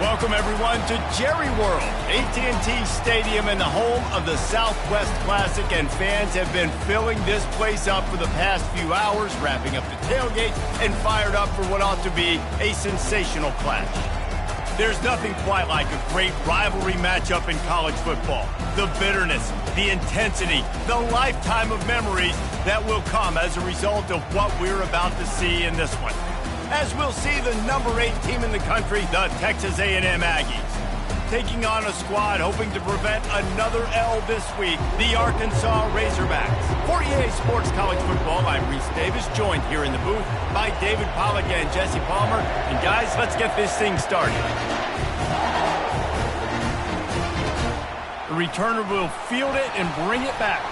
Welcome, everyone, to Jerry World, AT&T Stadium and the home of the Southwest Classic, and fans have been filling this place up for the past few hours, wrapping up the tailgate and fired up for what ought to be a sensational clash. There's nothing quite like a great rivalry matchup in college football. The bitterness, the intensity, the lifetime of memories that will come as a result of what we're about to see in this one. As we'll see the number 8 team in the country, the Texas A&M Aggies, taking on a squad hoping to prevent another L this week, the Arkansas Razorbacks. For EA Sports College Football, I'm Reese Davis, joined here in the booth by David Pollack and Jesse Palmer. And guys, let's get this thing started. The returner will field it and bring it back.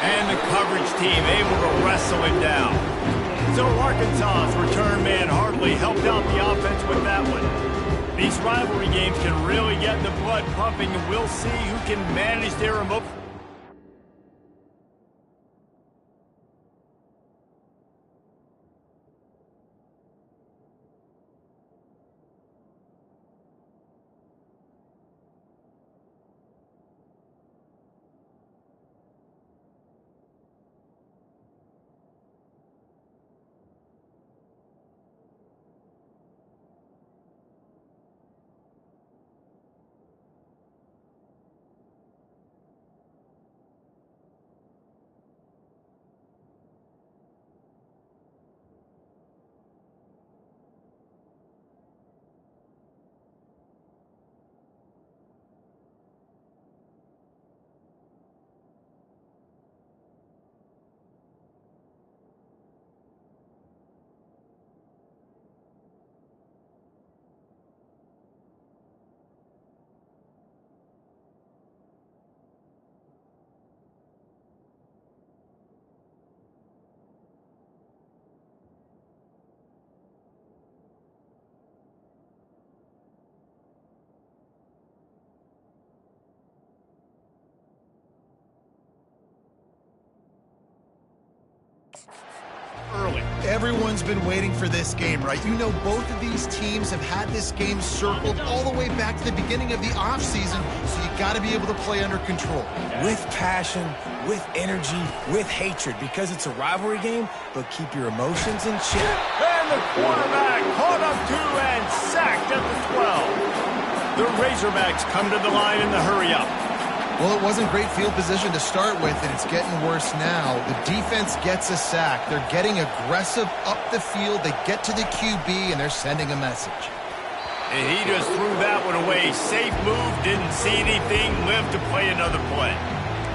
And the coverage team able to wrestle him down. So Arkansas's return man hardly helped out the offense with that one. These rivalry games can really get the blood pumping, and we'll see who can manage their emotions. Early. Everyone's been waiting for this game, right? You know, both of these teams have had this game circled all the way back to the beginning of the offseason, so you got to be able to play under control. With passion, with energy, with hatred, because it's a rivalry game, but keep your emotions in check. And the quarterback caught up to and sacked at the 12. The Razorbacks come to the line in the hurry-up. Well, it wasn't great field position to start with, and it's getting worse now. The defense gets a sack. They're getting aggressive up the field. They get to the QB, and they're sending a message. And he just threw that one away. Safe move, didn't see anything, lived to play another play.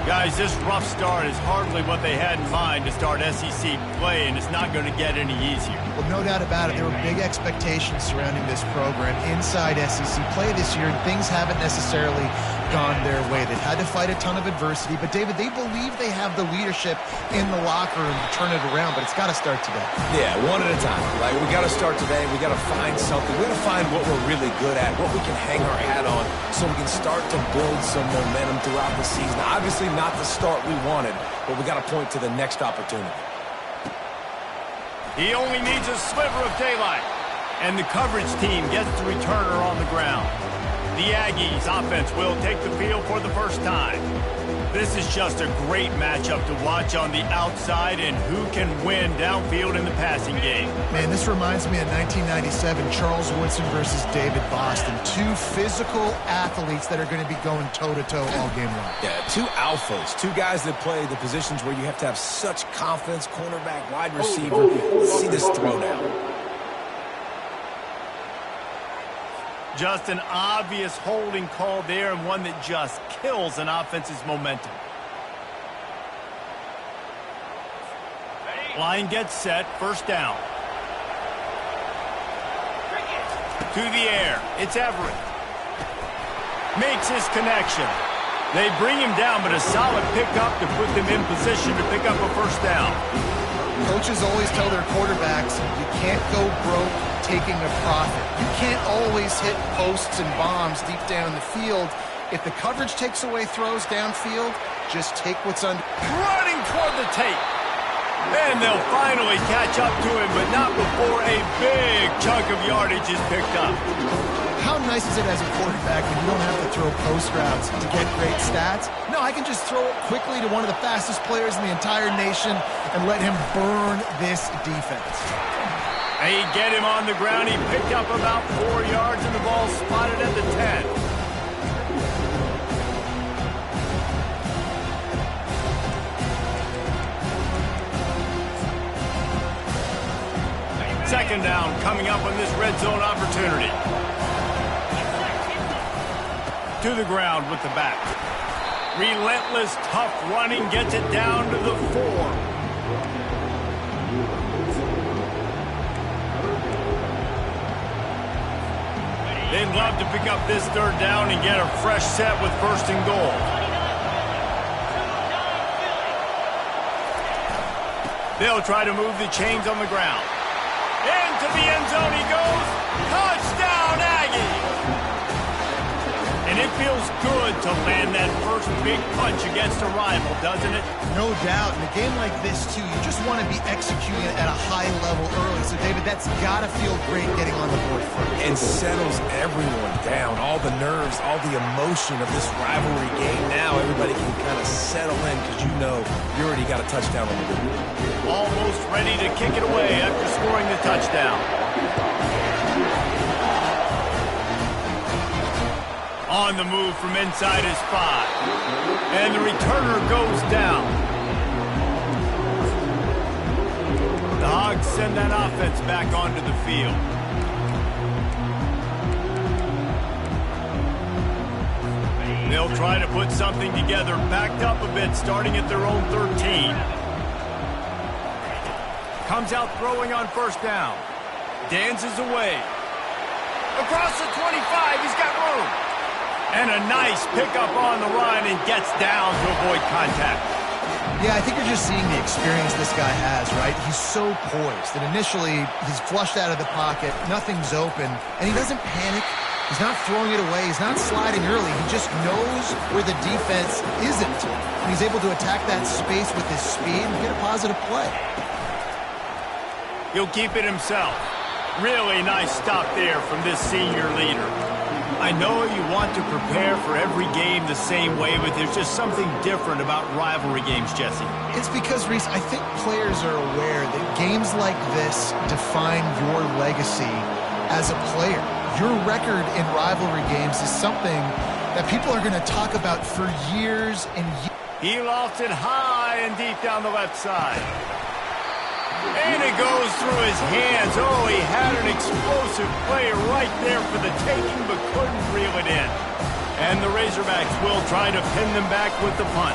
Guys, this rough start is hardly what they had in mind to start SEC play, and it's not going to get any easier. Well, no doubt about it. There were big expectations surrounding this program inside SEC play this year, and things haven't necessarily gone their way. They've had to fight a ton of adversity, but David, they believe they have the leadership in the locker room to turn it around, but it's got to start today. Yeah, one at a time. Like, we got to start today. We got to find something. We got to find what we're really good at, what we can hang our hat on, so we can start to build some momentum throughout the season. Obviously, not the start we wanted, but we got to point to the next opportunity. He only needs a sliver of daylight, and the coverage team gets the returner on the ground. The Aggies offense will take the field for the first time. This is just a great matchup to watch on the outside, and who can win downfield in the passing game. Man, this reminds me of 1997, Charles Woodson versus David Boston. Two physical athletes that are going to be going toe-to-toe all game long. Yeah, two alphas, two guys that play the positions where you have to have such confidence, cornerback, wide receiver. Let's see this throwdown. Just an obvious holding call there, and one that just kills an offense's momentum. Line gets set, first down. To the air, it's Everett. Makes his connection. They bring him down, but a solid pickup to put them in position to pick up a first down. Coaches always tell their quarterbacks, you can't go broke taking a profit. You can't always hit posts and bombs deep down the field. If the coverage takes away throws downfield, just take what's under. Running toward the tape. And they'll finally catch up to him, but not before a big chunk of yardage is picked up. How nice is it as a quarterback when you don't have to throw post routes to get great stats? No, I can just throw it quickly to one of the fastest players in the entire nation and let him burn this defense. They get him on the ground. He picked up about 4 yards, and the ball spotted at the 10. Second down coming up on this red zone opportunity. To the ground with the back. Relentless, tough running gets it down to the 4. They'd love to pick up this third down and get a fresh set with first and goal. They'll try to move the chains on the ground. Into the end zone he goes. Touchdown, Aggies! And it feels good to land that first big punch against a rival, doesn't it? No doubt. In a game like this, too, you just want to be executing it at a high level early. So, David, that's got to feel great getting on the board first. And settles everyone down. All the nerves, all the emotion of this rivalry game. Now everybody can kind of settle in because you know you already got a touchdown on the board. Almost ready to kick it away after scoring the touchdown. On the move from inside his 5. And the returner goes down. The Hogs send that offense back onto the field. They'll try to put something together, backed up a bit, starting at their own 13. Comes out throwing on first down. Dances away. Across the 25, he's got room. And a nice pickup on the run and gets down to avoid contact. Yeah, I think you're just seeing the experience this guy has, right? He's so poised that initially he's flushed out of the pocket, nothing's open, and he doesn't panic. He's not throwing it away. He's not sliding early. He just knows where the defense isn't. And he's able to attack that space with his speed and get a positive play. He'll keep it himself. Really nice stop there from this senior leader. I know you want to prepare for every game the same way, but there's just something different about rivalry games, Jesse. It's because, Reese, I think players are aware that games like this define your legacy as a player. Your record in rivalry games is something that people are going to talk about for years and years. He lofts it high and deep down the left side. And it goes through his hands. Oh, he had an explosive play right there for the taking, but couldn't reel it in. And the Razorbacks will try to pin them back with the punt.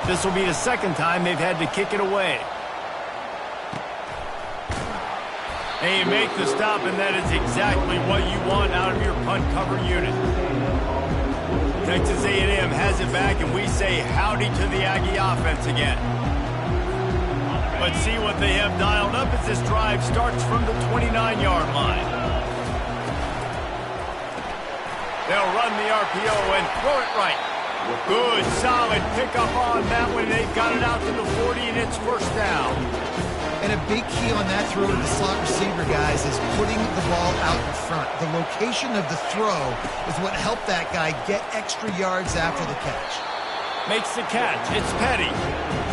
This will be the second time they've had to kick it away. They make the stop, and that is exactly what you want out of your punt cover unit. Texas A&M has it back, and we say howdy to the Aggie offense again. Let's see what they have dialed up as this drive starts from the 29-yard line. They'll run the RPO and throw it right. Good, solid pickup on that one. They've got it out to the 40, and it's first down. And a big key on that throw to the slot receiver, guys, is putting the ball out in front. The location of the throw is what helped that guy get extra yards after the catch. Makes the catch. It's Petty.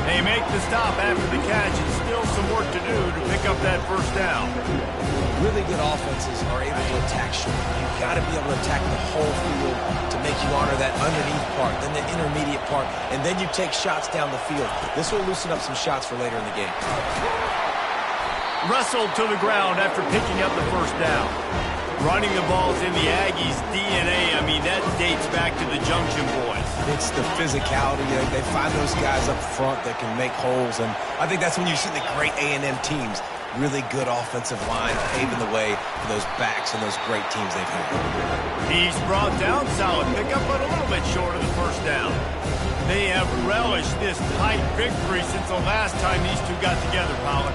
They make the stop after the catch, and still some work to do to pick up that first down. Really good offenses are able to attack short. You've got to be able to attack the whole field to make you honor that underneath part, then the intermediate part, and then you take shots down the field. This will loosen up some shots for later in the game. Wrestled to the ground after picking up the first down. Running the ball's in the Aggies' DNA. I mean, that dates back to the Junction Boys. It's the physicality. They find those guys up front that can make holes, and I think that's when you see the great A&M teams. Really good offensive line paving the way for those backs and those great teams they've had. He's brought down, solid pickup, but a little bit short of the first down. They have relished this tight victory since the last time these two got together, Pollard.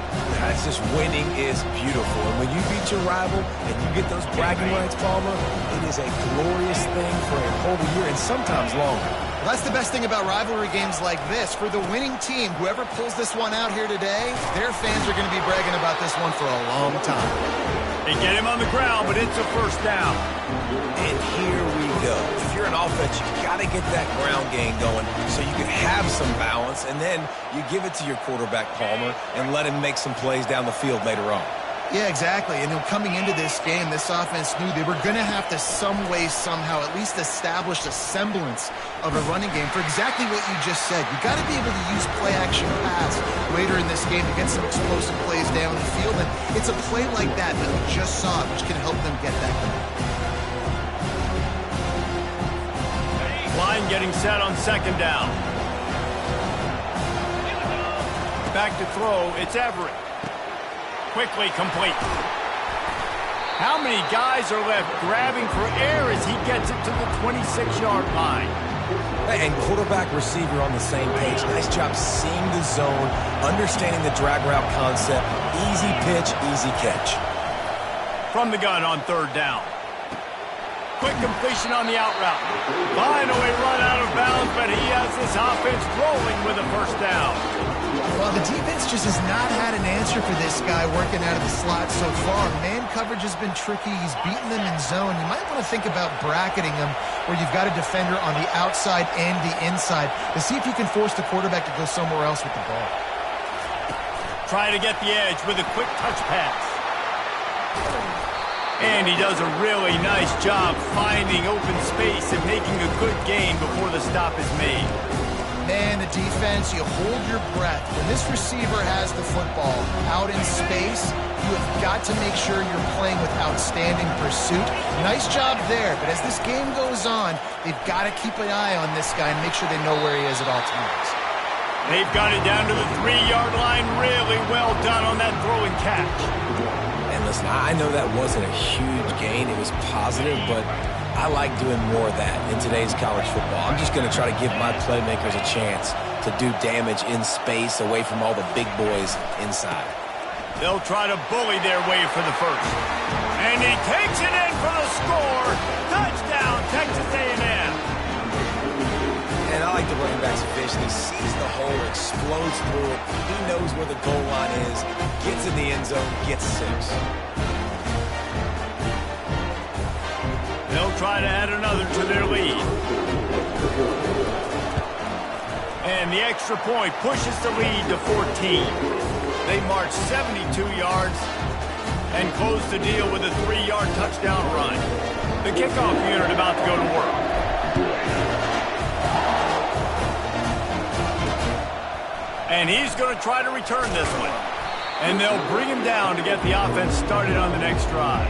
It's just winning is beautiful. And when you beat your rival and you get those bragging rights, Palmer, it is a glorious thing for a whole year and sometimes longer. Well, that's the best thing about rivalry games like this. For the winning team, whoever pulls this one out here today, their fans are going to be bragging about this one for a long time. They get him on the ground, but it's a first down. And here we go. If you're an offense, you got to get that ground game going so you can have some balance, and then you give it to your quarterback, Palmer, and let him make some plays down the field later on. Yeah, exactly. And coming into this game, this offense knew they were going to have to some way, somehow, at least establish a semblance of a running game for exactly what you just said. You got to be able to use play-action pass later in this game to get some explosive plays down the field. And it's a play like that we just saw, which can help them get that going. Line getting set on second down. Back to throw, it's Everett. Quickly complete. How many guys are left grabbing for air as he gets it to the 26-yard line? And quarterback receiver on the same page. Nice job seeing the zone, understanding the drag route concept. Easy pitch, easy catch. From the gun on third down. Quick completion on the out route. Finally run out of bounds, but he has this offense rolling with a first down. Well, the defense just has not had an answer for this guy working out of the slot so far. Man coverage has been tricky. He's beaten them in zone. You might want to think about bracketing him where you've got a defender on the outside and the inside to see if you can force the quarterback to go somewhere else with the ball. Trying to get the edge with a quick touch pass. And he does a really nice job finding open space and making a good gain before the stop is made. Man, the defense, you hold your breath. When this receiver has the football out in space, you have got to make sure you're playing with outstanding pursuit. Nice job there, but as this game goes on, they've got to keep an eye on this guy and make sure they know where he is at all times. They've got it down to the 3-yard line. Really well done on that throw and catch. And listen, I know that wasn't a huge gain. It was positive, but I like doing more of that in today's college football. I'm just going to try to give my playmakers a chance to do damage in space away from all the big boys inside. They'll try to bully their way for the first. And he takes it in for the score. Touchdown, Texas A&M. And I like the running back's vision. He sees the hole, explodes through it. He knows where the goal line is, gets in the end zone, gets 6. They'll try to add another to their lead. And the extra point pushes the lead to 14. They march 72 yards and close the deal with a 3-yard touchdown run. The kickoff unit about to go to work. And he's going to try to return this one. And they'll bring him down to get the offense started on the next drive.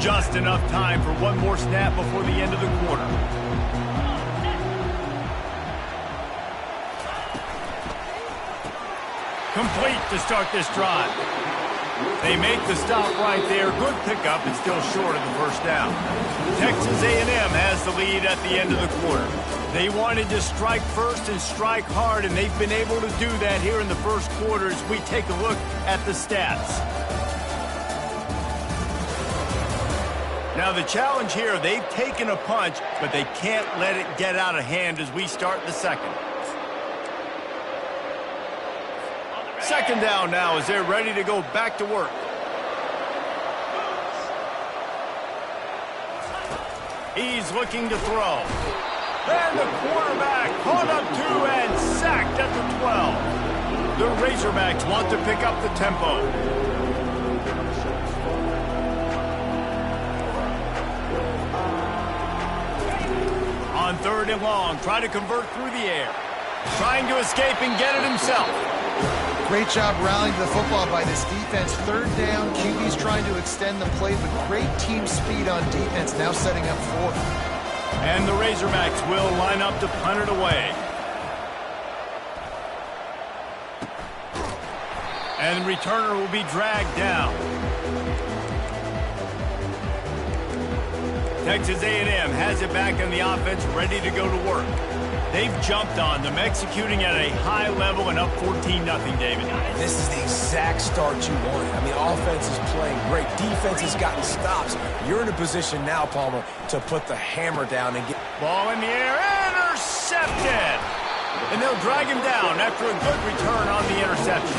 Just enough time for one more snap before the end of the quarter. Complete to start this drive. They make the stop right there. Good pickup and still short of the first down. Texas A&M has the lead at the end of the quarter. They wanted to strike first and strike hard, and they've been able to do that here in the first quarter as we take a look at the stats. Now the challenge here, they've taken a punch, but they can't let it get out of hand as we start the second. Second down now as they're ready to go back to work. He's looking to throw. And the quarterback caught up 2 and sacked at the 12. The Razorbacks want to pick up the tempo. On third and long, try to convert through the air. Trying to escape and get it himself. Great job rallying to the football by this defense. Third down, QB's trying to extend the play, but great team speed on defense, now setting up fourth. And the Razorbacks will line up to punt it away. And the returner will be dragged down. Texas A&M has it back in the offense, ready to go to work. They've jumped on them, executing at a high level and up 14-0, David. This is the exact start you wanted. I mean, offense is playing great. Defense has gotten stops. You're in a position now, Palmer, to put the hammer down and get... Ball in the air, intercepted! And they'll drag him down after a good return on the interception.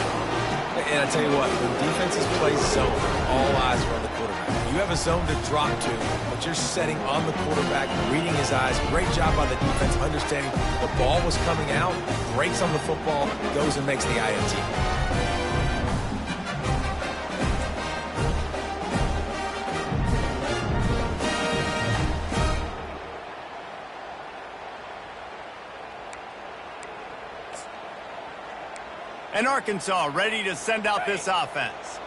And I tell you what, when defenses play zone, all eyes are on the quarterback. You have a zone to drop to, but you're setting on the quarterback, reading his eyes. Great job by the defense, understanding the ball was coming out, breaks on the football, goes and makes the INT. And Arkansas ready to send out this offense.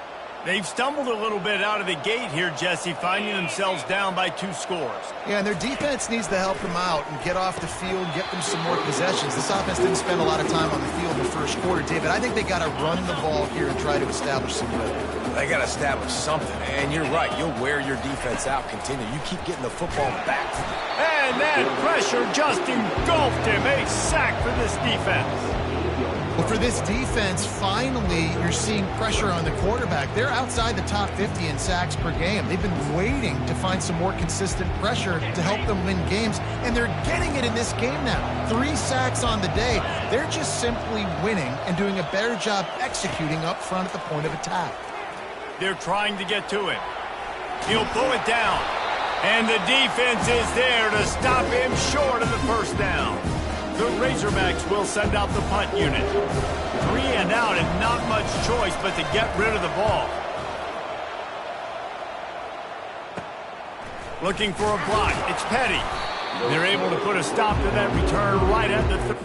They've stumbled a little bit out of the gate here, Jesse, finding themselves down by 2 scores. Yeah, and their defense needs to help them out and get off the field, get them some more possessions. This offense didn't spend a lot of time on the field in the first quarter, David. I think they got to run the ball here and try to establish some rhythm. They got to establish something, and you're right. You'll wear your defense out. Continue. You keep getting the football back. And that pressure just engulfed him. A sack for this defense. Well, for this defense, finally, you're seeing pressure on the quarterback. They're outside the top 50 in sacks per game. They've been waiting to find some more consistent pressure to help them win games, and they're getting it in this game now. 3 sacks on the day. They're just simply winning and doing a better job executing up front at the point of attack. They're trying to get to it. He'll pull it down, and the defense is there to stop him short of the first down. The Razorbacks will send out the punt unit. 3 and out and not much choice but to get rid of the ball. Looking for a block. It's Petty. They're able to put a stop to that return right at the...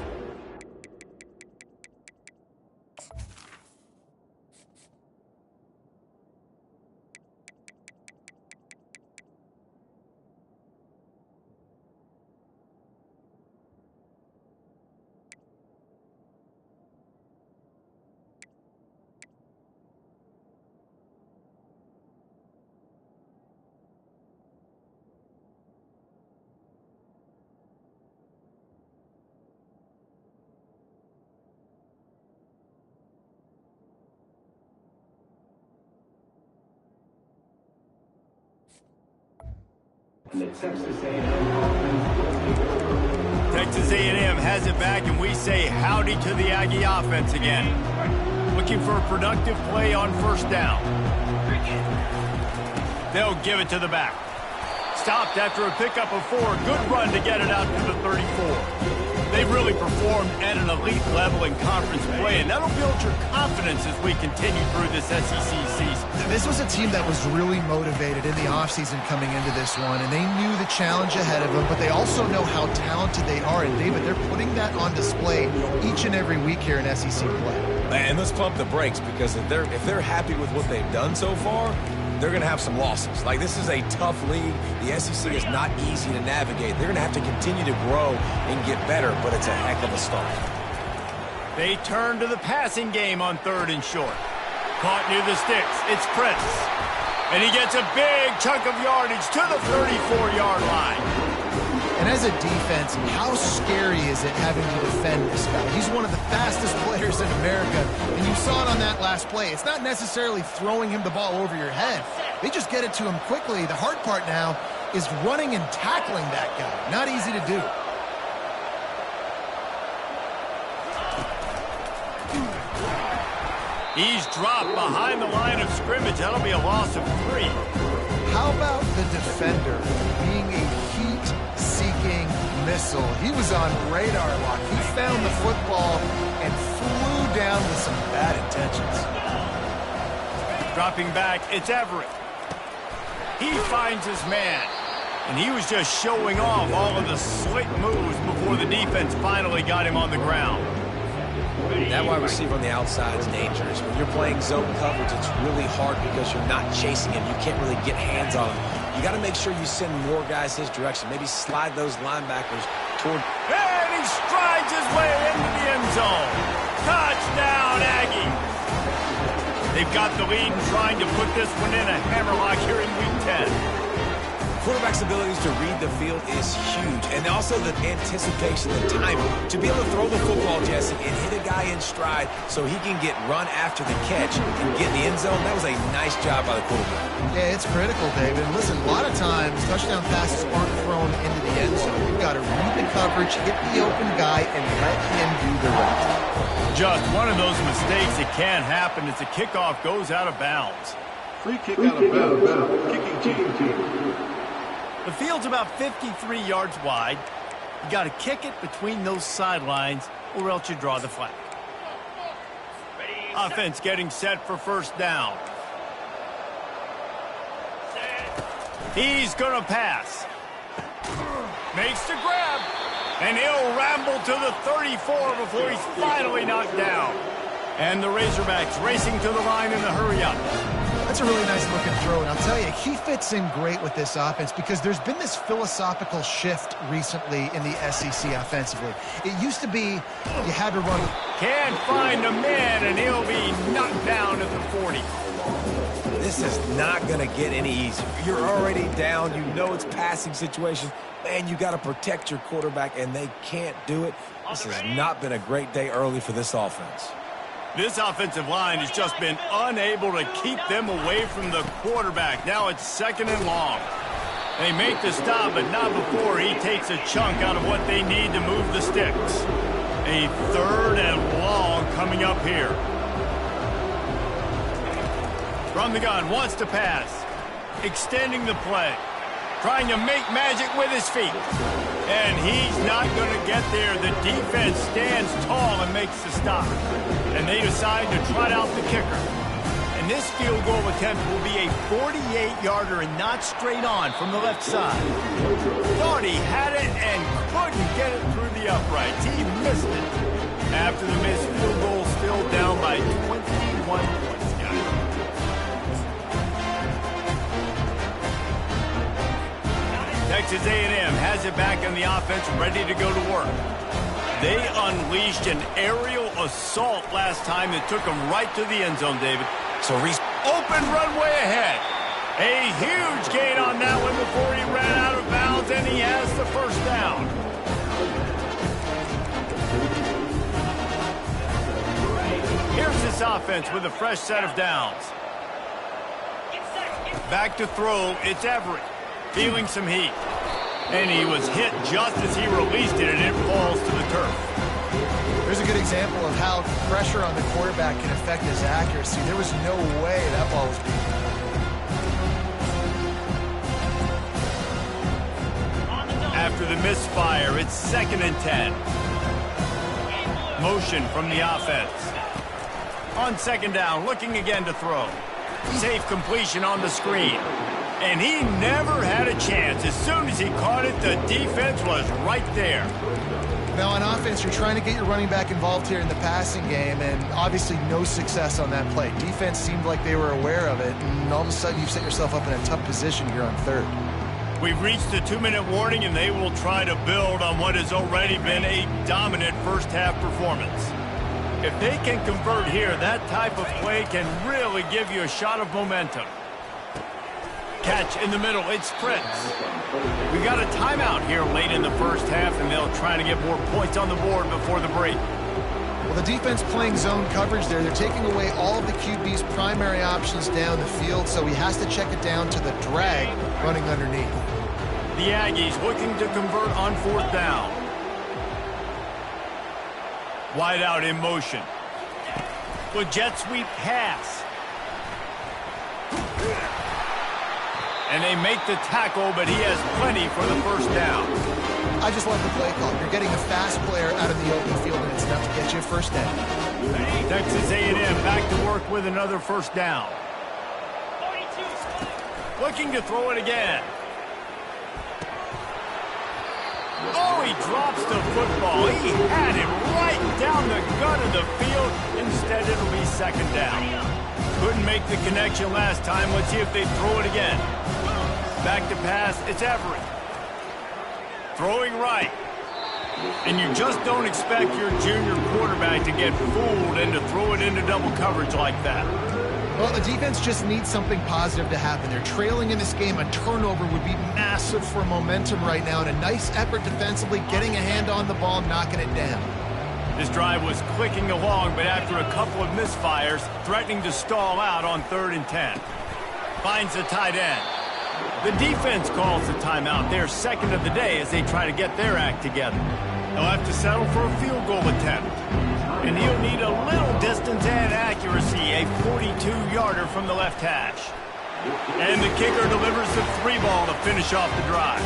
Texas A&M has it back, and we say howdy to the Aggie offense again. Looking for a productive play on first down. They'll give it to the back. Stopped after a pickup of 4. Good run to get it out to the 34. They've really performed at an elite level in conference play, and that'll build your confidence as we continue through this SEC season. This was a team that was really motivated in the offseason coming into this one, and they knew the challenge ahead of them, but they also know how talented they are. And, David, they're putting that on display each and every week here in SEC play. And let's pump the brakes, because if they're happy with what they've done so far, they're going to have some losses. Like, this is a tough league. The SEC is not easy to navigate. They're going to have to continue to grow and get better, but it's a heck of a start. They turn to the passing game on 3rd and short. Caught near the sticks. It's Prince. And he gets a big chunk of yardage to the 34-yard line. And as a defense, how scary is it having to defend this guy? He's one of the fastest players in America, and you saw it on that last play. It's not necessarily throwing him the ball over your head. They just get it to him quickly. The hard part now is running and tackling that guy. Not easy to do. He's dropped behind the line of scrimmage. That'll be a loss of 3. How about the defender being a heat-seeking missile? He was on radar lock. He found the football and flew down with some bad intentions. Dropping back, it's Everett. He finds his man. And he was just showing off all of the slick moves before the defense finally got him on the ground. That wide receiver on the outside is dangerous. When you're playing zone coverage, it's really hard because you're not chasing him. You can't really get hands on him. You got to make sure you send more guys his direction. Maybe slide those linebackers toward... And he strides his way into the end zone. Touchdown, Aggie. They've got the lead and trying to put this one in a hammerlock here in Week 10. quarterback's abilities to read the field is huge, and also the anticipation, the timing. To be able to throw the football, Jesse, and hit a guy in stride so he can get run after the catch and get in the end zone, that was a nice job by the quarterback. Yeah, it's critical, David. And listen, a lot of times, touchdown passes aren't thrown into the end zone. You've got to read the coverage, hit the open guy, and let him do the rest. Just one of those mistakes that can happen as the kickoff goes out of bounds. Free kick out of bounds. Kicking team. The field's about 53 yards wide. You got to kick it between those sidelines, or else you draw the flag. Offense getting set for first down. He's going to pass. Makes the grab. And he'll ramble to the 34 before he's finally knocked down. And the Razorbacks racing to the line in a hurry-up. That's a really nice looking throw, and I'll tell you, he fits in great with this offense because there's been this philosophical shift recently in the SEC offensively. It used to be you had to run. Can't find a man, and he'll be knocked down at the 40. This is not going to get any easier. You're already down. You know it's passing situation. Man, you got to protect your quarterback, and they can't do it. This has not been a great day early for this offense. This offensive line has just been unable to keep them away from the quarterback. Now it's second and long. They make the stop, but not before he takes a chunk out of what they need to move the sticks. A third and long coming up here. From the gun, wants to pass. Extending the play. Trying to make magic with his feet. And he's not going to get there. The defense stands tall and makes the stop. And they decide to trot out the kicker. And this field goal attempt will be a 48-yarder and not straight on from the left side. Thought he had it and couldn't get it through the uprights. He missed it. After the missed field goal, still down by 21 points, guys. Texas A&M has it back on the offense, ready to go to work. They unleashed an aerial assault last time that took them right to the end zone, David. So Reese, open runway ahead. A huge gain on that one before he ran out of bounds, and he has the first down. Here's this offense with a fresh set of downs. Back to throw, it's Everett. Feeling some heat. And he was hit just as he released it, and it falls to the turf. Here's a good example of how pressure on the quarterback can affect his accuracy. There was no way that ball was being. After the misfire, it's 2nd and 10. Motion from the offense. On 2nd down, looking again to throw. Safe completion on the screen. And he never had a chance. As soon as he caught it, the defense was right there. Now, on offense, you're trying to get your running back involved here in the passing game, and obviously no success on that play. Defense seemed like they were aware of it, and all of a sudden you've set yourself up in a tough position here on 3rd. We've reached the 2-minute warning, and they will try to build on what has already been a dominant first-half performance. If they can convert here, that type of play can really give you a shot of momentum. Catch in the middle, it's Prince. We got a timeout here late in the first half, and they'll try to get more points on the board before the break. Well, the defense playing zone coverage there. They're taking away all of the QB's primary options down the field, so he has to check it down to the drag running underneath. The Aggies looking to convert on 4th down. Wide out in motion. With jet sweep pass. And they make the tackle, but he has plenty for the first down. I just love the play call. You're getting a fast player out of the open field, and it's enough to get you a first down. Texas A&M back to work with another first down. Looking to throw it again. Oh, he drops the football. He had him right down the gut of the field. Instead, it'll be 2nd down. Couldn't make the connection last time. Let's see if they throw it again. Back to pass, it's Everett. Throwing right. And you just don't expect your junior quarterback to get fooled and to throw it into double coverage like that. Well, the defense just needs something positive to happen. They're trailing in this game. A turnover would be massive for momentum right now, and a nice effort defensively, getting a hand on the ball, knocking it down. This drive was clicking along, but after a couple of misfires, threatening to stall out on 3rd and 10. Finds the tight end. The defense calls the timeout. They're second of the day as they try to get their act together. They'll have to settle for a field goal attempt. And he'll need a little distance and accuracy, a 42-yarder from the left hash. And the kicker delivers the 3-ball to finish off the drive.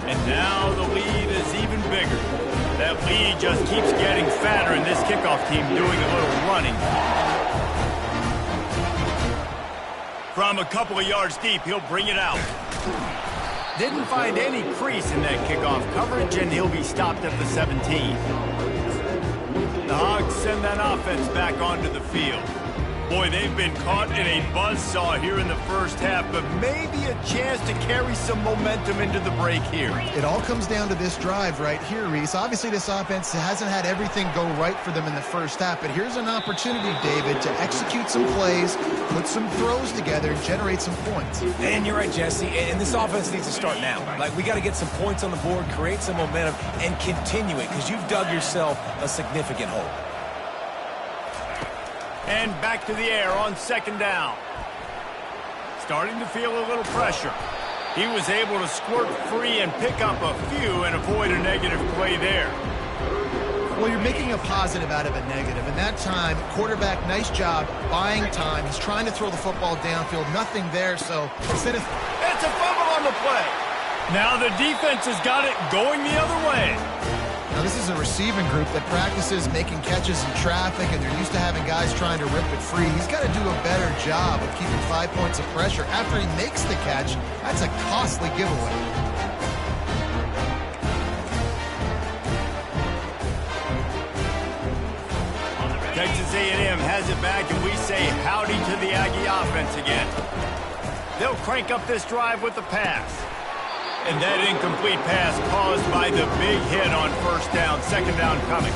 And now the lead is even bigger. That lead just keeps getting fatter, and this kickoff team doing a little running. From a couple of yards deep, he'll bring it out. Didn't find any crease in that kickoff coverage, and he'll be stopped at the 17. The Hogs send that offense back onto the field. Boy, they've been caught in a buzzsaw here in the first half, but maybe a chance to carry some momentum into the break here. It all comes down to this drive right here, Reese. Obviously, this offense hasn't had everything go right for them in the first half, but here's an opportunity, David, to execute some plays, put some throws together, and generate some points. And you're right, Jesse, and this offense needs to start now. Like, we got to get some points on the board, create some momentum, and continue it, because you've dug yourself a significant hole. And back to the air on 2nd down. Starting to feel a little pressure. He was able to squirt free and pick up a few and avoid a negative play there. Well, you're making a positive out of a negative. And that time, quarterback, nice job buying time. He's trying to throw the football downfield. Nothing there, so instead of... It's a fumble on the play. Now the defense has got it going the other way. Now, this is a receiving group that practices making catches in traffic, and they're used to having guys trying to rip it free. He's got to do a better job of keeping 5 points of pressure. After he makes the catch, that's a costly giveaway. Texas A&M has it back, and we say howdy to the Aggie offense again. They'll crank up this drive with the pass. And that incomplete pass caused by the big hit on 1st down, 2nd down coming.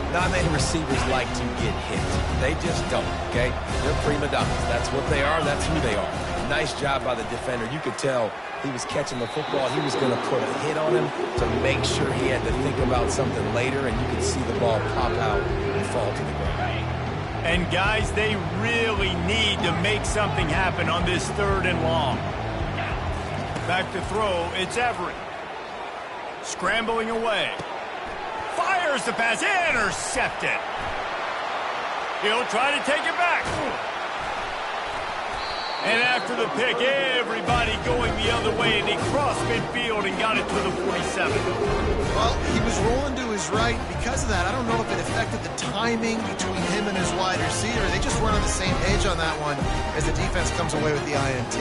Not many receivers like to get hit. They just don't, okay? They're prima donnas. That's what they are. That's who they are. Nice job by the defender. You could tell he was catching the football. He was going to put a hit on him to make sure he had to think about something later, and you could see the ball pop out and fall to the ground. And, guys, they really need to make something happen on this 3rd and long. Back to throw, it's Everett. Scrambling away. Fires the pass, intercepted. He'll try to take it back. And after the pick, everybody going the other way, and he crossed midfield and got it to the 47. Well, he was rolling to his right. Because of that, I don't know if it affected the timing between him and his wide receiver. They just weren't on the same page on that one as the defense comes away with the INT.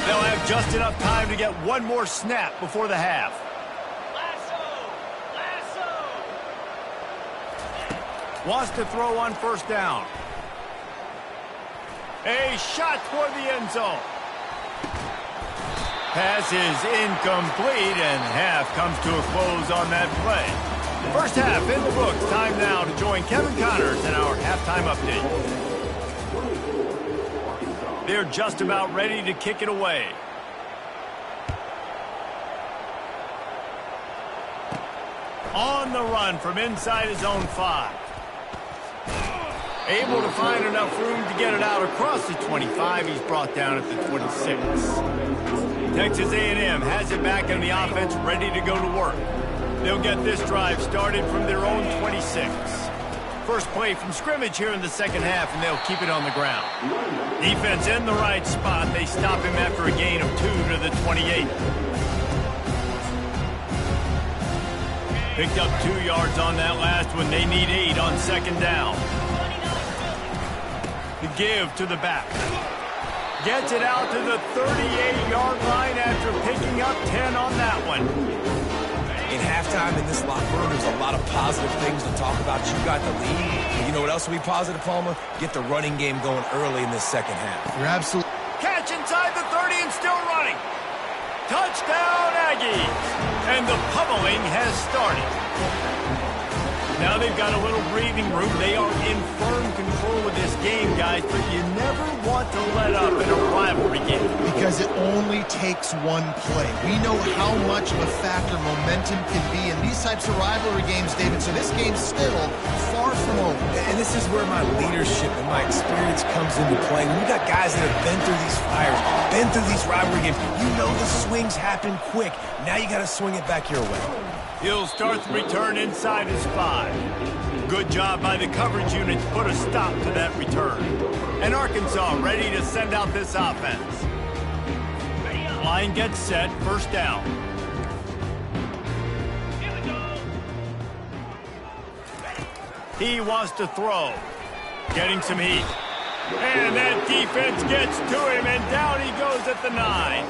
They'll have just enough time to get one more snap before the half. Wants to throw on 1st down. A shot toward the end zone. Pass is incomplete, and half comes to a close on that play. First half in the books. Time now to join Kevin Connors in our halftime update. They're just about ready to kick it away. On the run from inside his own 5. Able to find enough room to get it out across the 25. He's brought down at the 26. Texas A&M has it back in the offense, ready to go to work. They'll get this drive started from their own 26. First play from scrimmage here in the 2nd half, and they'll keep it on the ground. Defense in the right spot. They stop him after a gain of 2 to the 28. Picked up 2 yards on that last one. They need 8 on 2nd down. The give to the back. Gets it out to the 38-yard line after picking up 10 on that one. In halftime in this locker room, there's a lot of positive things to talk about. You got the lead. And you know what else will be positive, Palmer? Get the running game going early in this 2nd half. You're absolutely... Catch inside the 30 and still running. Touchdown, Aggies. And the pummeling has started. Now they've got a little breathing room. They are in firm control of this game, guys, but you never want to let up in a rivalry game. Because it only takes one play. We know how much of a factor momentum can be in these types of rivalry games, David, so this game's still far from over. And this is where my leadership and my experience comes into play. When you got guys that have been through these fires, been through these rivalry games, you know the swings happen quick. Now you got to swing it back your way. He'll start the return inside his 5. Good job by the coverage unit to put a stop to that return. And Arkansas ready to send out this offense. Line gets set, first down. He wants to throw. Getting some heat. And that defense gets to him, and down he goes at the 9.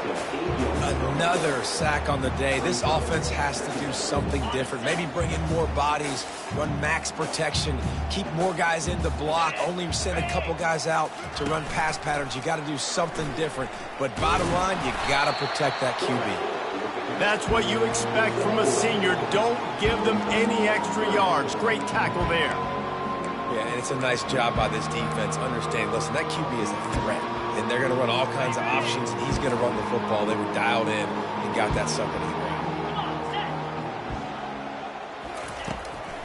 Another sack on the day. This offense has to do something different. Maybe bring in more bodies, run max protection, keep more guys in the block, only send a couple guys out to run pass patterns. You got to do something different. But bottom line, you got to protect that QB. That's what you expect from a senior. Don't give them any extra yards. Great tackle there. Yeah, and it's a nice job by this defense. Understand, listen, that QB is a threat. And they're going to run all kinds of options, and he's going to run the football. They were dialed in and got that sucker to the ground.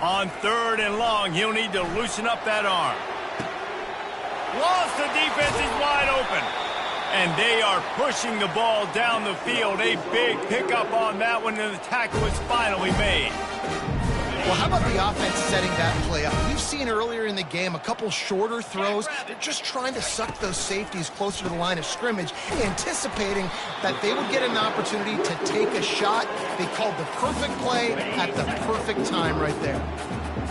On 3rd and long, he'll need to loosen up that arm. Lost, the defense is wide open. And they are pushing the ball down the field. A big pickup on that one, and the tackle is finally made. Well, how about the offense setting that play up? We've seen earlier in the game a couple shorter throws. They're just trying to suck those safeties closer to the line of scrimmage, anticipating that they would get an opportunity to take a shot. They called the perfect play at the perfect time right there.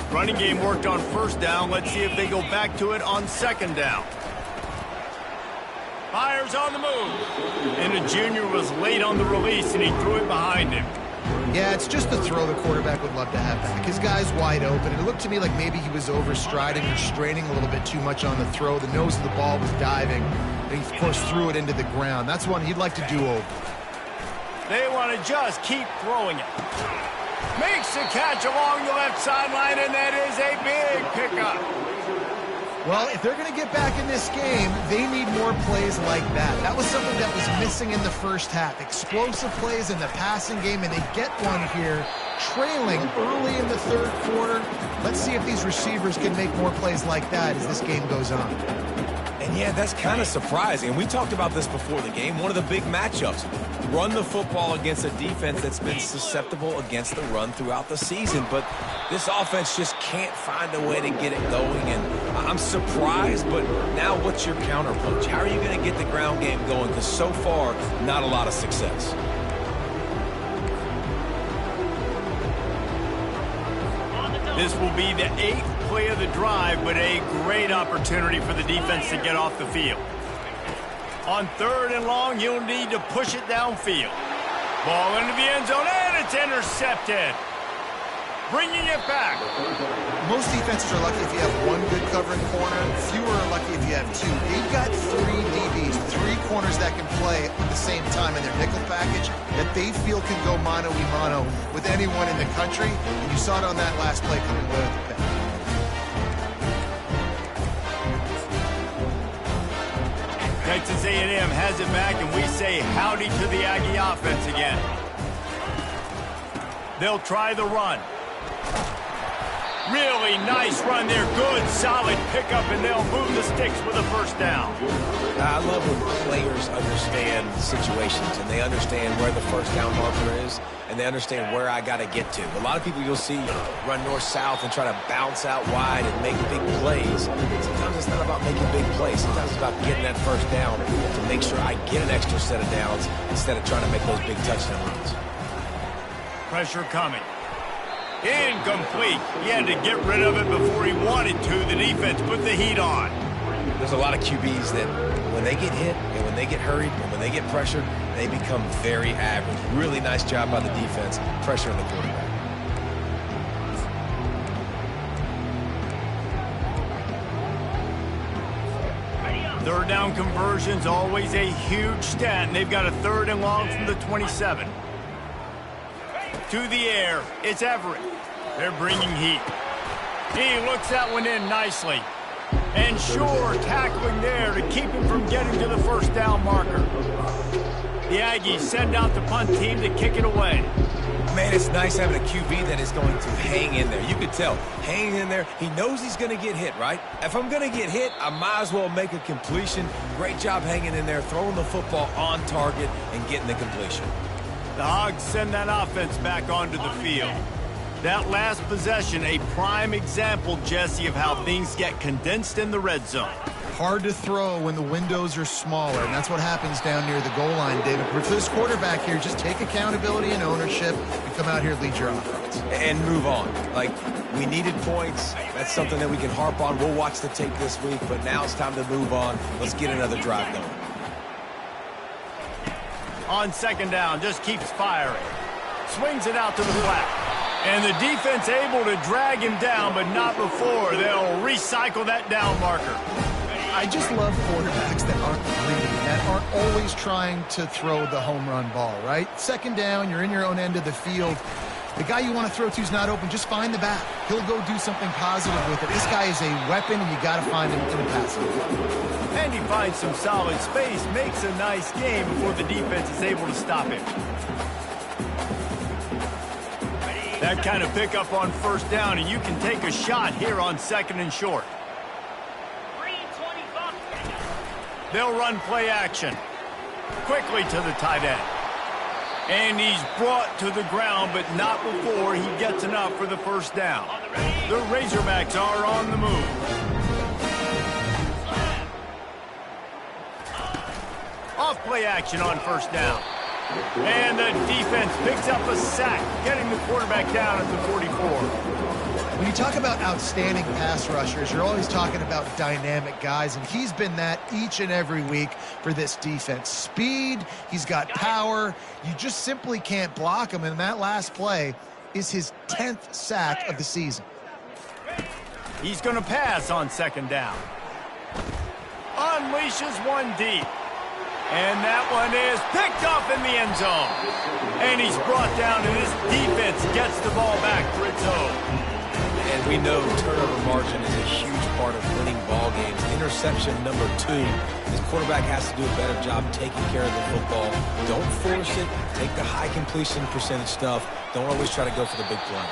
Running game worked on 1st down. Let's see if they go back to it on 2nd down. Fires on the move. And the junior was late on the release, and he threw it behind him. Yeah, it's just the throw the quarterback would love to have back. His guy's wide open. It looked to me like maybe he was overstriding or straining a little bit too much on the throw. The nose of the ball was diving. And he, of course, threw it into the ground. That's one he'd like to do over. They want to just keep throwing it. Makes the catch along the left sideline, and that is a big pickup. Well, if they're going to get back in this game, they need more plays like that. That was something that was missing in the first half. Explosive plays in the passing game, and they get one here, trailing early in the 3rd quarter. Let's see if these receivers can make more plays like that as this game goes on. And yeah, that's kind of surprising. And we talked about this before the game. One of the big matchups. Run the football against a defense that's been susceptible against the run throughout the season. But this offense just can't find a way to get it going. And I'm surprised, but now what's your counterpunch? How are you going to get the ground game going? Because so far, not a lot of success. This will be the 8th play of the drive, but a great opportunity for the defense to get off the field. On 3rd and long, you'll need to push it downfield. Ball into the end zone, and it's intercepted. Bringing it back. Most defenses are lucky if you have one good covering corner. Fewer are lucky if you have 2. They've got 3 DBs, 3 corners that can play at the same time in their nickel package that they feel can go mano-a-mano with anyone in the country. And you saw it on that last play coming away with the pick. Texas A&M has it back, and we say howdy to the Aggie offense again. They'll try the run. Really nice run there. Good, solid pickup, and they'll move the sticks with a 1st down. I love when players understand situations, and they understand where the 1st down marker is, and they understand where I got to get to. A lot of people you'll see run north-south and try to bounce out wide and make big plays. Sometimes it's not about making big plays. Sometimes it's about getting that 1st down to make sure I get an extra set of downs instead of trying to make those big touchdown runs. Pressure coming. Incomplete. He had to get rid of it before he wanted to. The defense put the heat on. There's a lot of QBs that when they get hit and when they get hurried and when they get pressured, they become very average. Really nice job by the defense, pressuring the quarterback. 3rd down conversions, always a huge stat, and they've got a 3rd and long from the 27. To the air, it's Everett. They're bringing heat. He looks that one in nicely. And sure, tackling there to keep him from getting to the first down marker. The Aggies send out the punt team to kick it away. Man, it's nice having a QB that is going to hang in there. You could tell, hanging in there, he knows he's going to get hit, right? If I'm going to get hit, I might as well make a completion. Great job hanging in there, throwing the football on target and getting the completion. The Hogs send that offense back onto the field. That last possession, a prime example, Jesse, of how things get condensed in the red zone. Hard to throw when the windows are smaller, and that's what happens down near the goal line, David. But for this quarterback here, just take accountability and ownership and come out here and lead your offense. And move on. Like, we needed points. That's something that we can harp on. We'll watch the tape this week, but now it's time to move on. Let's get another drive going. On second down, just keeps firing. Swings it out to the flat. And the defense able to drag him down, but not before. They'll recycle that down marker. I just love quarterbacks that aren't greedy, that aren't always trying to throw the home run ball, right? Second down, you're in your own end of the field. The guy you want to throw to is not open. Just find the back. He'll go do something positive with it. This guy is a weapon, and you got to find him in the passing game. And he finds some solid space, makes a nice game before the defense is able to stop him. That kind of pickup on first down, and you can take a shot here on second and short. They'll run play action. Quickly to the tight end. And he's brought to the ground, but not before he gets enough for the first down. The Razorbacks are on the move. Off play action on first down. And the defense picks up a sack, getting the quarterback down at the 44. When you talk about outstanding pass rushers, you're always talking about dynamic guys, and he's been that each and every week for this defense. Speed, he's got power. You just simply can't block him, and that last play is his 10th sack of the season. He's going to pass on second down. Unleashes one deep. And that one is picked off in the end zone. And he's brought down, and this defense gets the ball back for its own. And we know turnover margin is a huge part of winning ball games. Interception number 2. This quarterback has to do a better job taking care of the football. Don't force it. Take the high completion percentage stuff. Don't always try to go for the big play.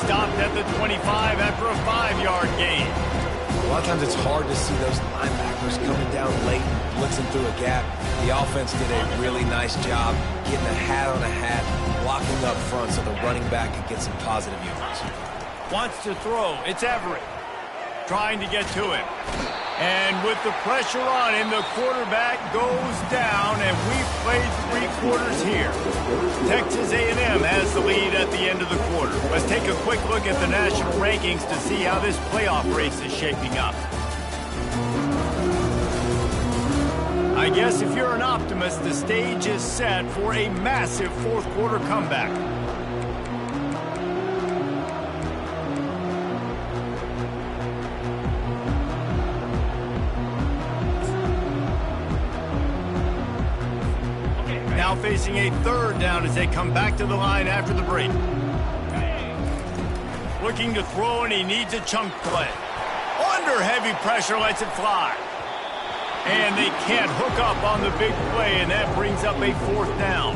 Stopped at the 25 after a 5-yard gain. A lot of times it's hard to see those linebackers coming down late and blitzing through a gap. The offense did a really nice job getting a hat on a hat, blocking up front so the running back could get some positive yards. Wants to throw. It's Everett. Trying to get to him. And with the pressure on him, the quarterback goes down, and we've played 3 quarters here. Texas A&M has the lead at the end of the quarter. Let's take a quick look at the national rankings to see how this playoff race is shaping up. I guess if you're an optimist, the stage is set for a massive fourth quarter comeback. Now facing a third down as they come back to the line after the break. Looking to throw, and he needs a chunk play. Under heavy pressure, lets it fly. And they can't hook up on the big play, and that brings up a fourth down.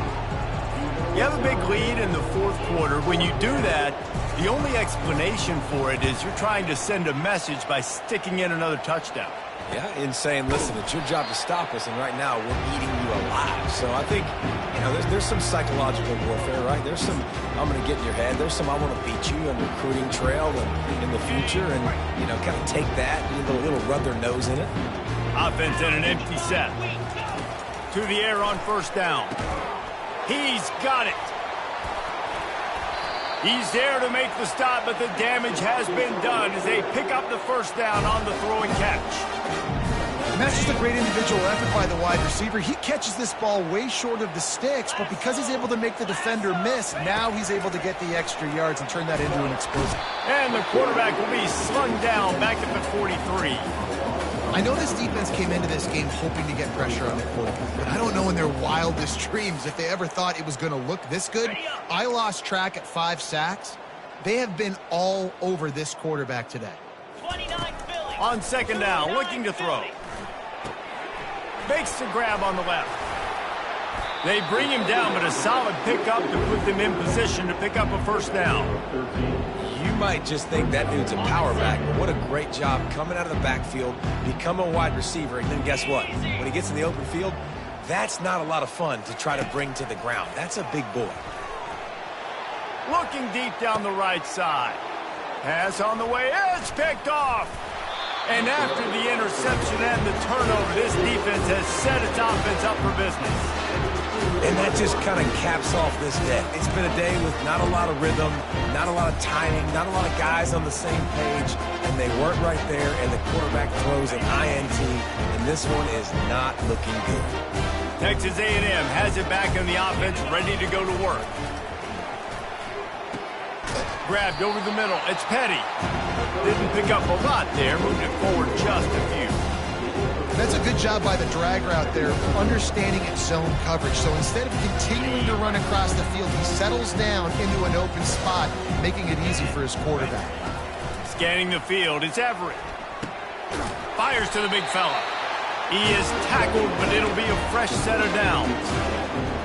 You have a big lead in the fourth quarter. When you do that, the only explanation for it is you're trying to send a message by sticking in another touchdown. Yeah, in saying, listen, it's your job to stop us, and right now we're eating you alive. So I think, there's some psychological warfare, right? There's some, I'm going to get in your head. There's some, I want to beat you on the recruiting trail and in the future, and, kind of take that, a little rub their nose in it. Offense in an empty set. To the air on first down. He's got it. He's there to make the stop, but the damage has been done as they pick up the first down on the throw and catch. And that's just a great individual effort by the wide receiver. He catches this ball way short of the sticks, but because he's able to make the defender miss, now he's able to get the extra yards and turn that into an explosive. And the quarterback will be slung down back at the 43. I know this defense came into this game hoping to get pressure on the quarterback, but I don't know in their wildest dreams if they ever thought it was going to look this good. I lost track at 5 sacks. They have been all over this quarterback today. 29 Philly. On second down, looking to throw. Makes the grab on the left. They bring him down, but a solid pickup to put them in position to pick up a first down. You might just think that dude's a power back, but what a great job coming out of the backfield, become a wide receiver, and then guess what? When he gets in the open field, that's not a lot of fun to try to bring to the ground. That's a big boy. Looking deep down the right side. Pass on the way, it's picked off. And after the interception and the turnover, this defense has set its offense up for business. And that just kind of caps off this day. It's been a day with not a lot of rhythm, not a lot of timing, not a lot of guys on the same page, and they weren't right there, and the quarterback throws an INT, and this one is not looking good. Texas A&M has it back in the offense, ready to go to work. Grabbed over the middle, it's Petty. Didn't pick up a lot there, moved it forward just a few. That's a good job by the drag route there, understanding its zone coverage. So instead of continuing to run across the field, he settles down into an open spot, making it easy for his quarterback. Scanning the field, it's Everett. Fires to the big fella. He is tackled, but it'll be a fresh set of downs.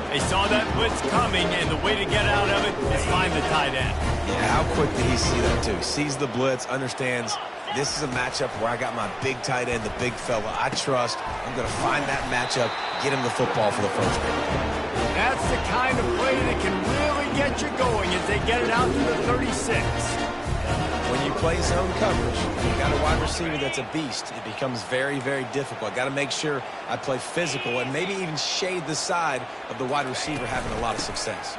They saw that blitz coming, and the way to get out of it is find the tight end. Yeah, how quick did he see that, too? Sees the blitz, understands this is a matchup where I got my big tight end, the big fella. I trust. I'm going to find that matchup, get him the football for the first down. That's the kind of play that can really get you going as they get it out to the 36. When you play zone coverage, you got a wide receiver that's a beast. It becomes very, very difficult. Got to make sure I play physical and maybe even shade the side of the wide receiver having a lot of success.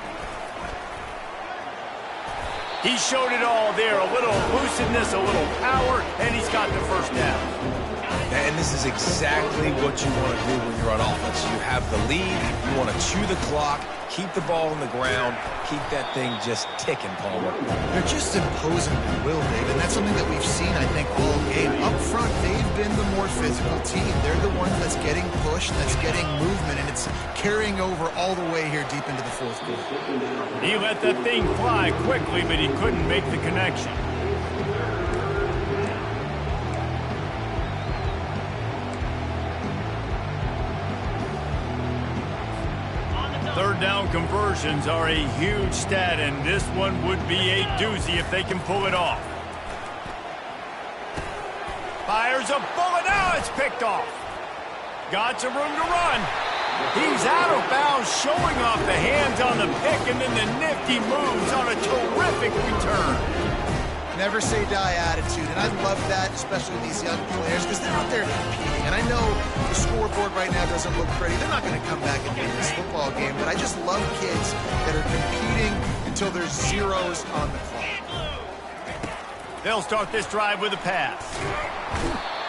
He showed it all there, a little elusiveness, a little power, and he's got the first down. And this is exactly what you want to do when you're on offense. You have the lead, you want to chew the clock, keep the ball on the ground, keep that thing just ticking, Palmer. They're just imposing their will, Dave, and that's something that we've seen, I think, all game. Up front, they've been the more physical team. They're the one that's getting pushed, that's getting movement, and it's carrying over all the way here deep into the fourth quarter. He let that thing fly quickly, but he couldn't make the connection. Third down conversions are a huge stat, and this one would be a doozy if they can pull it off. Fires a bullet, now it's picked off. Got some room to run. He's out of bounds, showing off the hands on the pick, and then the nifty moves on a terrific return. Never say die attitude, and I love that, especially with these young players, because they're out there competing. And I know the scoreboard right now doesn't look pretty. They're not going to come back and win this football game, but I just love kids that are competing until there's zeros on the clock. They'll start this drive with a pass.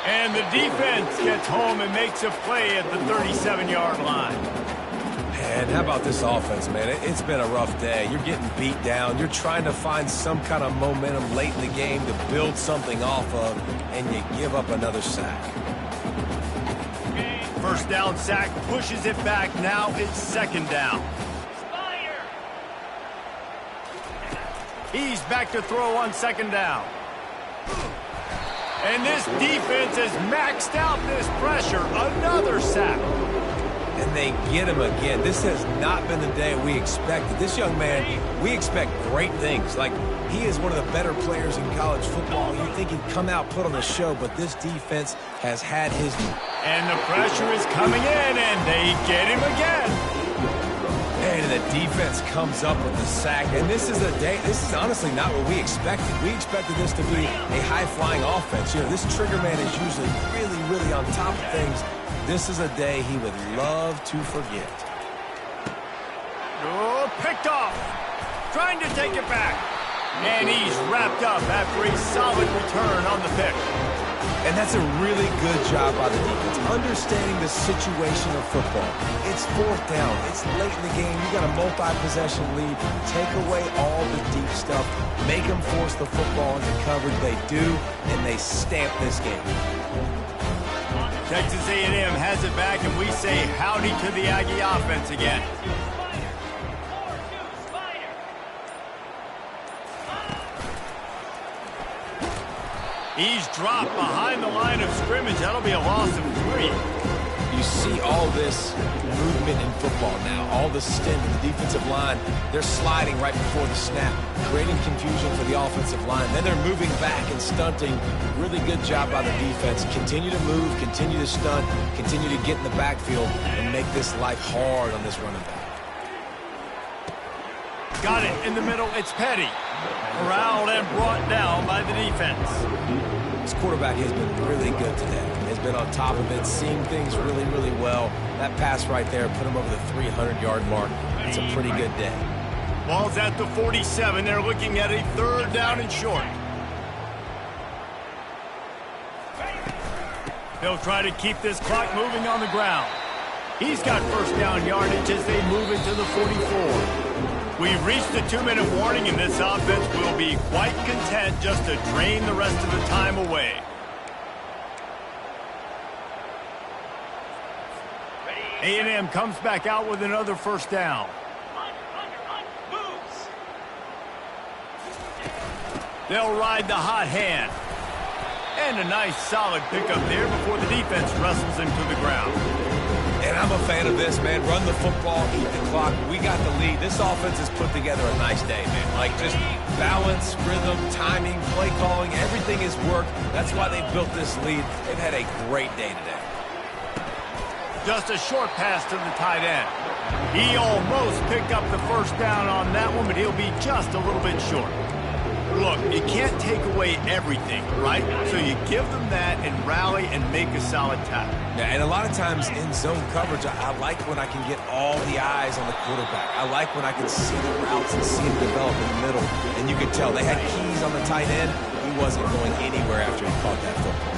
And the defense gets home and makes a play at the 37-yard line. And how about this offense, man? It's been a rough day. You're getting beat down. You're trying to find some kind of momentum late in the game to build something off of, and you give up another sack. First down sack pushes it back. Now it's second down. He's back to throw on second down. And this defense has maxed out this pressure. Another sack. And they get him again. This has not been the day we expected. This young man, we expect great things. Like, he is one of the better players in college football. You think he'd come out, put on a show, but this defense has had his... And the pressure is coming in, and they get him again. And the defense comes up with the sack. And this is a day, this is honestly not what we expected. We expected this to be a high-flying offense. You know, this trigger man is usually really, really on top of things. This is a day he would love to forget. Oh, picked off. Trying to take it back. And he's wrapped up after a solid return on the pick. And that's a really good job by the defense, understanding the situation of football. It's fourth down. It's late in the game. You got a multi-possession lead. Take away all the deep stuff. Make them force the football into coverage. They do, and they stamp this game. Texas A&M has it back, and we say howdy to the Aggie offense again. He's dropped behind the line of scrimmage. That'll be a loss of 3. You see all this movement in football now, all the stint in the defensive line. They're sliding right before the snap, creating confusion for the offensive line. Then they're moving back and stunting. Really good job by the defense. Continue to move, continue to stunt, continue to get in the backfield and make this life hard on this running back. Got it in the middle. It's Petty. Corralled and brought down by the defense. This quarterback has been really good today. Has been on top of it, seeing things really, really well. That pass right there put him over the 300-yard mark. It's a pretty good day. Ball's at the 47. They're looking at a 3rd down and short. They'll try to keep this clock moving on the ground. He's got 1st down yardage as they move into the 44. We've reached the 2-minute warning, and this offense will be quite content just to drain the rest of the time away. A&M comes back out with another 1st down. They'll ride the hot hand. And a nice solid pickup there before the defense wrestles him to the ground. And I'm a fan of this, man. Run the football, eat the clock. We got the lead. This offense has put together a nice day, man. Like, just balance, rhythm, timing, play calling, everything has worked. That's why they built this lead. They've had a great day today. Just a short pass to the tight end. He almost picked up the 1st down on that one, but he'll be just a little bit short. Look, you can't take away everything, right? So you give them that and rally and make a solid tackle. Yeah, and a lot of times in zone coverage, I like when I can get all the eyes on the quarterback. I like when I can see the routes and see him develop in the middle. And you could tell they had keys on the tight end. He wasn't going anywhere after he caught that football.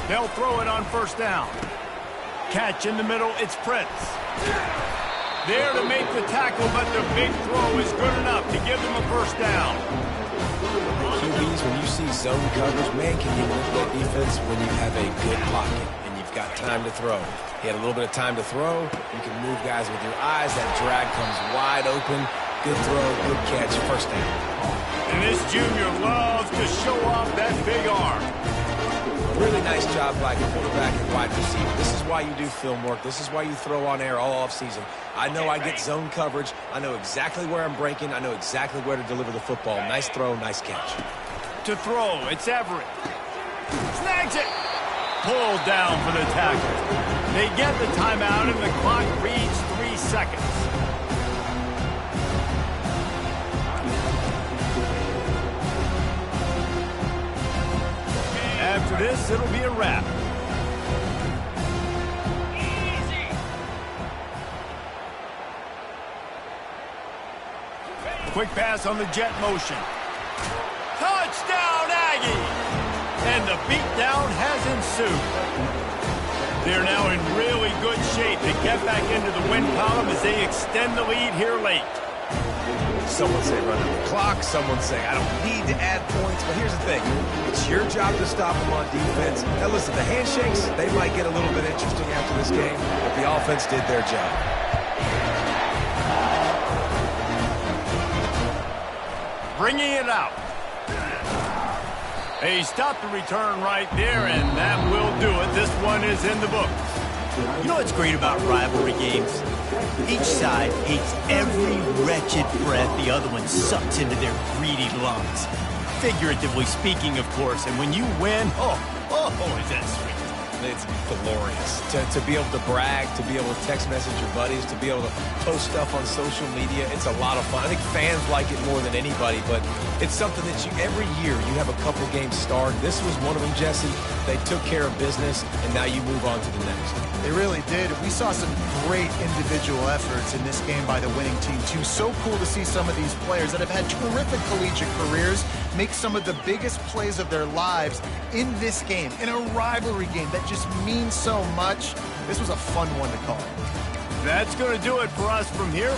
They'll throw it on 1st down. Catch in the middle, it's Prince. There to make the tackle, but the big throw is good enough to give them a 1st down. QBs, when you see zone coverage, man, can you lift that defense when you have a good pocket and you've got time to throw? He had a little bit of time to throw. You can move guys with your eyes. That drag comes wide open. Good throw, good catch, 1st down. And this junior loves to show off that big arm. Really nice job by the quarterback and wide receiver. This is why you do film work. This is why you throw on air all offseason. I know I get zone coverage. I know exactly where I'm breaking. I know exactly where to deliver the football. Nice throw, nice catch. To throw, it's Everett. Snags it. Pulled down for the tackle. They get the timeout, and the clock reads 3 seconds. After this, it'll be a wrap. Quick pass on the jet motion. Touchdown, Aggie! And the beatdown has ensued. They're now in really good shape to get back into the win column as they extend the lead here late. Someone say run out the clock. Someone say I don't need to add points. But here's the thing. It's your job to stop them on defense. Now listen, the handshakes, they might get a little bit interesting after this game, but the offense did their job. Bringing it out. They stopped the return right there, and that will do it. This one is in the books. You know what's great about rivalry games? Each side hates every wretched breath the other one sucks into their greedy lungs. Figuratively speaking, of course, and when you win, is that sweet. It's glorious. To be able to brag, to be able to text message your buddies, to be able to post stuff on social media, it's a lot of fun. I think fans like it more than anybody, but it's something that every year you have a couple games start. This was one of them, Jesse. They took care of business, and now you move on to the next. They really did. We saw some great individual efforts in this game by the winning team, too. So cool to see some of these players that have had terrific collegiate careers make some of the biggest plays of their lives in this game, in a rivalry game that just means so much. This was a fun one to call. That's going to do it for us from here.